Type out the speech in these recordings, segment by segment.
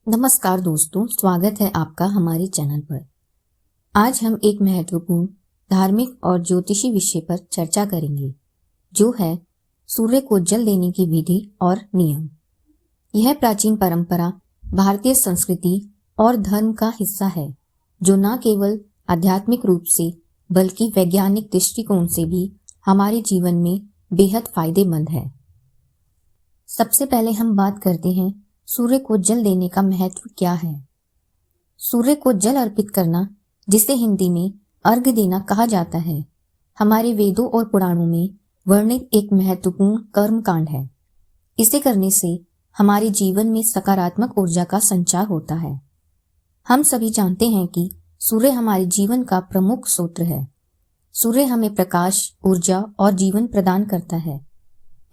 नमस्कार दोस्तों, स्वागत है आपका हमारे चैनल पर। आज हम एक महत्वपूर्ण धार्मिक और ज्योतिषी विषय पर चर्चा करेंगे, जो है सूर्य को जल देने की विधि और नियम। यह प्राचीन परंपरा भारतीय संस्कृति और धर्म का हिस्सा है, जो न केवल आध्यात्मिक रूप से बल्कि वैज्ञानिक दृष्टिकोण से भी हमारे जीवन में बेहद फायदेमंद है। सबसे पहले हम बात करते हैं सूर्य को जल देने का महत्व क्या है। सूर्य को जल अर्पित करना, जिसे हिंदी में अर्घ्य देना कहा जाता है, हमारे वेदों और पुराणों में वर्णित एक महत्वपूर्ण कर्म कांड है। इसे करने से हमारे जीवन में सकारात्मक ऊर्जा का संचार होता है। हम सभी जानते हैं कि सूर्य हमारे जीवन का प्रमुख स्रोत है। सूर्य हमें प्रकाश, ऊर्जा और जीवन प्रदान करता है।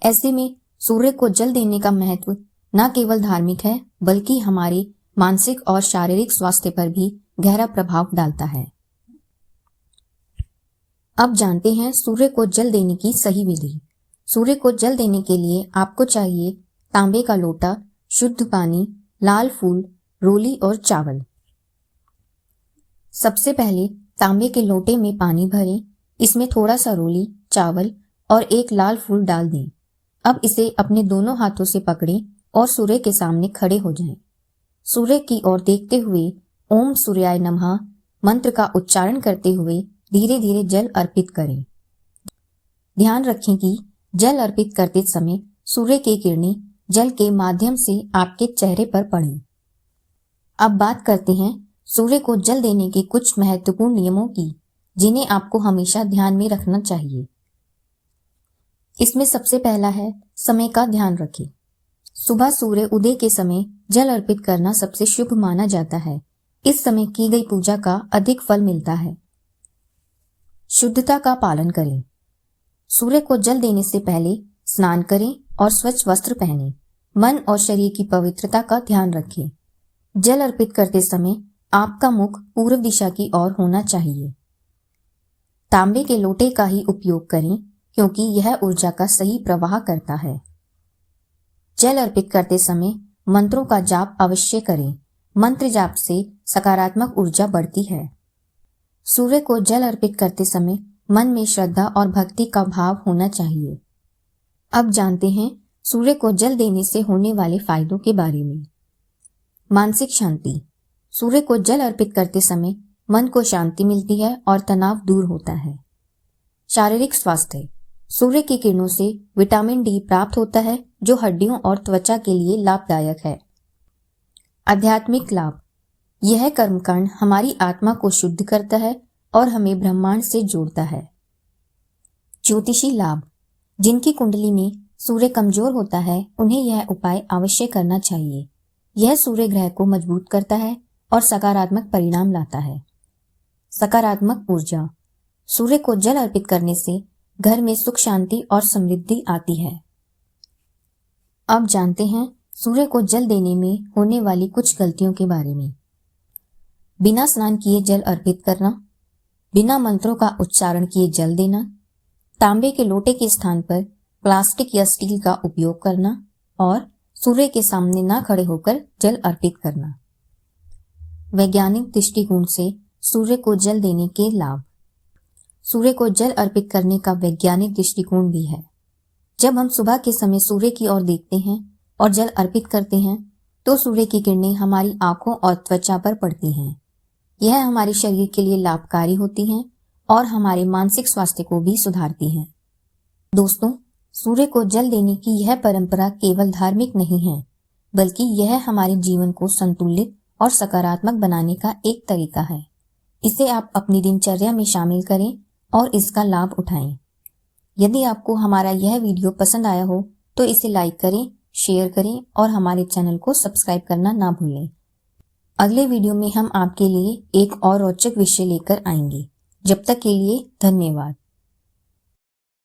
ऐसे में सूर्य को जल देने का महत्व न केवल धार्मिक है, बल्कि हमारे मानसिक और शारीरिक स्वास्थ्य पर भी गहरा प्रभाव डालता है। अब जानते हैं सूर्य को जल देने की सही विधि। सूर्य को जल देने के लिए आपको चाहिए तांबे का लोटा, शुद्ध पानी, लाल फूल, रोली और चावल। सबसे पहले तांबे के लोटे में पानी भरें, इसमें थोड़ा सा रोली, चावल और एक लाल फूल डाल दें। अब इसे अपने दोनों हाथों से पकड़ें और सूर्य के सामने खड़े हो जाएं। सूर्य की ओर देखते हुए ओम सूर्याय नमः मंत्र का उच्चारण करते हुए धीरे धीरे जल अर्पित करें। ध्यान रखें कि जल अर्पित करते समय सूर्य की किरणें जल के माध्यम से आपके चेहरे पर पड़ें। अब बात करते हैं सूर्य को जल देने के कुछ महत्वपूर्ण नियमों की, जिन्हें आपको हमेशा ध्यान में रखना चाहिए। इसमें सबसे पहला है समय का ध्यान रखें। सुबह सूर्य उदय के समय जल अर्पित करना सबसे शुभ माना जाता है। इस समय की गई पूजा का अधिक फल मिलता है। शुद्धता का पालन करें। सूर्य को जल देने से पहले स्नान करें और स्वच्छ वस्त्र पहनें। मन और शरीर की पवित्रता का ध्यान रखें। जल अर्पित करते समय आपका मुख पूर्व दिशा की ओर होना चाहिए। तांबे के लोटे का ही उपयोग करें, क्योंकि यह ऊर्जा का सही प्रवाह करता है। जल अर्पित करते समय मंत्रों का जाप अवश्य करें। मंत्र जाप से सकारात्मक ऊर्जा बढ़ती है। सूर्य को जल अर्पित करते समय मन में श्रद्धा और भक्ति का भाव होना चाहिए। अब जानते हैं सूर्य को जल देने से होने वाले फायदों के बारे में। मानसिक शांति। सूर्य को जल अर्पित करते समय मन को शांति मिलती है और तनाव दूर होता है। शारीरिक स्वास्थ्य। सूर्य की किरणों से विटामिन डी प्राप्त होता है, जो हड्डियों और त्वचा के लिए लाभदायक है। आध्यात्मिक लाभ। यह कर्मकांड हमारी आत्मा को शुद्ध करता है और हमें ब्रह्मांड से जोड़ता है। ज्योतिषी लाभ। जिनकी कुंडली में सूर्य कमजोर होता है, उन्हें यह उपाय अवश्य करना चाहिए। यह सूर्य ग्रह को मजबूत करता है और सकारात्मक परिणाम लाता है। सकारात्मक ऊर्जा। सूर्य को जल अर्पित करने से घर में सुख, शांति और समृद्धि आती है। अब जानते हैं सूर्य को जल देने में होने वाली कुछ गलतियों के बारे में। बिना स्नान किए जल अर्पित करना, बिना मंत्रों का उच्चारण किए जल देना, तांबे के लोटे के स्थान पर प्लास्टिक या स्टील का उपयोग करना और सूर्य के सामने ना खड़े होकर जल अर्पित करना। वैज्ञानिक दृष्टिकोण से सूर्य को जल देने के लाभ। सूर्य को जल अर्पित करने का वैज्ञानिक दृष्टिकोण भी है। जब हम सुबह के समय सूर्य की ओर देखते हैं और जल अर्पित करते हैं, तो सूर्य की किरणें हमारी आंखों और त्वचा पर पड़ती हैं। यह हमारे शरीर के लिए लाभकारी होती हैं और हमारे मानसिक स्वास्थ्य को भी सुधारती हैं। दोस्तों, सूर्य को जल देने की यह परंपरा केवल धार्मिक नहीं है, बल्कि यह हमारे जीवन को संतुलित और सकारात्मक बनाने का एक तरीका है। इसे आप अपनी दिनचर्या में शामिल करें और इसका लाभ उठाएं। यदि आपको हमारा यह वीडियो पसंद आया हो तो इसे लाइक करें, शेयर करें और हमारे चैनल को सब्सक्राइब करना ना भूलें। अगले वीडियो में हम आपके लिए एक और रोचक विषय लेकर आएंगे। जब तक के लिए धन्यवाद।